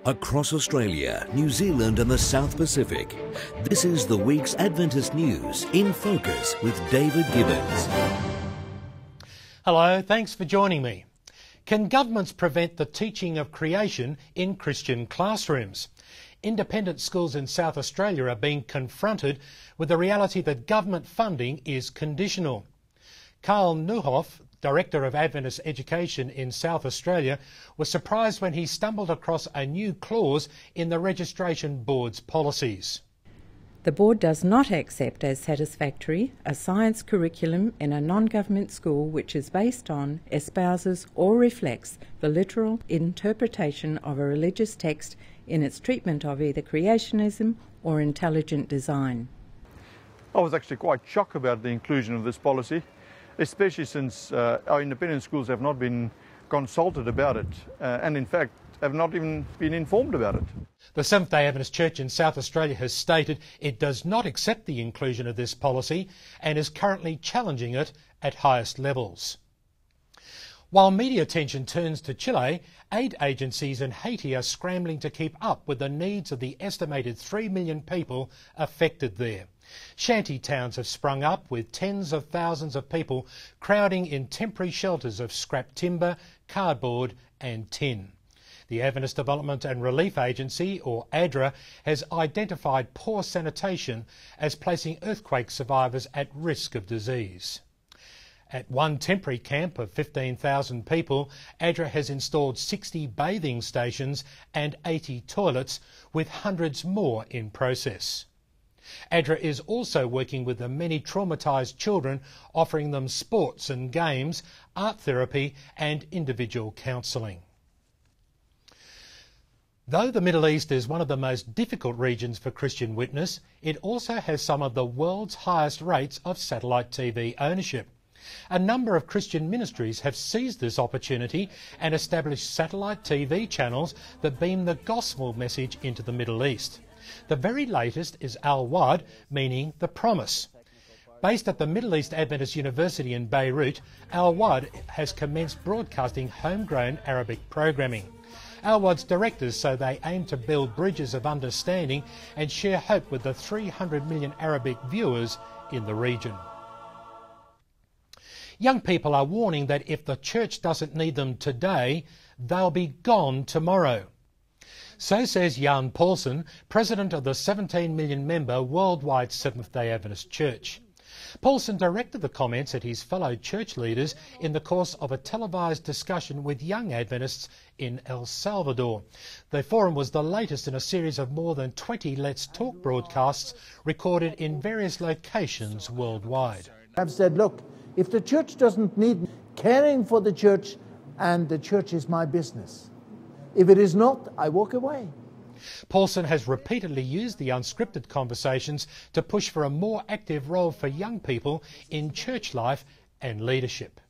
Across Australia, New Zealand and the South Pacific, this is the week's Adventist News in Focus with David Gibbons. Hello, thanks for joining me. Can governments prevent the teaching of creation in Christian classrooms? Independent schools in South Australia are being confronted with the reality that government funding is conditional. Carl Neuhoff, Director of Adventist Education in South Australia, was surprised when he stumbled across a new clause in the Registration Board's policies. The Board does not accept as satisfactory a science curriculum in a non-government school which is based on, espouses or reflects the literal interpretation of a religious text in its treatment of either creationism or intelligent design. I was actually quite shocked about the inclusion of this policy, especially since our independent schools have not been consulted about it and in fact have not even been informed about it. The Seventh-day Adventist Church in South Australia has stated it does not accept the inclusion of this policy and is currently challenging it at highest levels. While media attention turns to Chile, aid agencies in Haiti are scrambling to keep up with the needs of the estimated 3 million people affected there. Shanty towns have sprung up with tens of thousands of people crowding in temporary shelters of scrap timber, cardboard and tin. The Adventist Development and Relief Agency, or ADRA, has identified poor sanitation as placing earthquake survivors at risk of disease. At one temporary camp of 15,000 people, ADRA has installed 60 bathing stations and 80 toilets, with hundreds more in process. ADRA is also working with the many traumatised children, offering them sports and games, art therapy and individual counselling. Though the Middle East is one of the most difficult regions for Christian witness, it also has some of the world's highest rates of satellite TV ownership. A number of Christian ministries have seized this opportunity and established satellite TV channels that beam the gospel message into the Middle East. The very latest is Al-Wad, meaning the promise. Based at the Middle East Adventist University in Beirut, Al-Wad has commenced broadcasting homegrown Arabic programming. Al-Wad's directors say they aim to build bridges of understanding and share hope with the 300 million Arabic viewers in the region. Young people are warning that if the church doesn't need them today, they'll be gone tomorrow. So says Jan Paulsen, president of the 17 million member worldwide Seventh-day Adventist Church. Paulsen directed the comments at his fellow church leaders in the course of a televised discussion with young Adventists in El Salvador. The forum was the latest in a series of more than 20 Let's Talk broadcasts recorded in various locations worldwide. I've said, look, if the church doesn't need caring for the church, and the church is my business. If it is not, I walk away. Paulsen has repeatedly used the unscripted conversations to push for a more active role for young people in church life and leadership.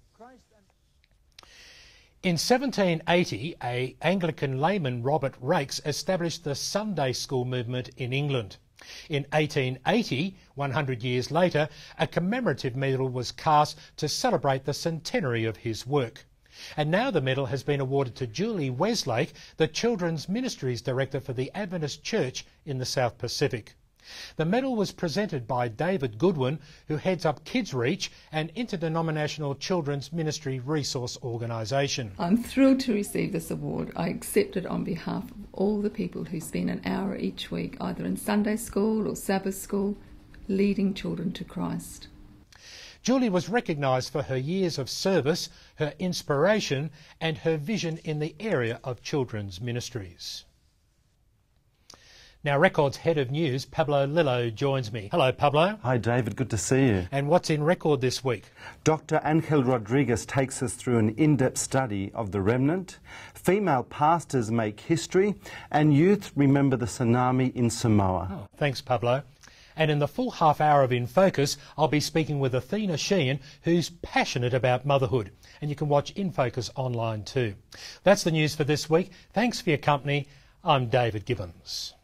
In 1780, an Anglican layman, Robert Raikes, established the Sunday School movement in England. In 1880, 100 years later, a commemorative medal was cast to celebrate the centenary of his work. And now the medal has been awarded to Julie Westlake, the Children's Ministries Director for the Adventist Church in the South Pacific. The medal was presented by David Goodwin, who heads up Kids Reach, an interdenominational children's ministry resource organisation. I'm thrilled to receive this award. I accept it on behalf of all the people who spend an hour each week, either in Sunday school or Sabbath school, leading children to Christ. Julie was recognised for her years of service, her inspiration and her vision in the area of children's ministries. Now, Record's Head of News, Pablo Lillo, joins me. Hello, Pablo. Hi, David. Good to see you. And what's in Record this week? Dr. Angel Rodriguez takes us through an in-depth study of the remnant, female pastors make history, and youth remember the tsunami in Samoa. Oh, thanks, Pablo. And in the full half hour of In Focus, I'll be speaking with Athena Sheehan, who's passionate about motherhood. And you can watch In Focus online too. That's the news for this week. Thanks for your company. I'm David Gibbons.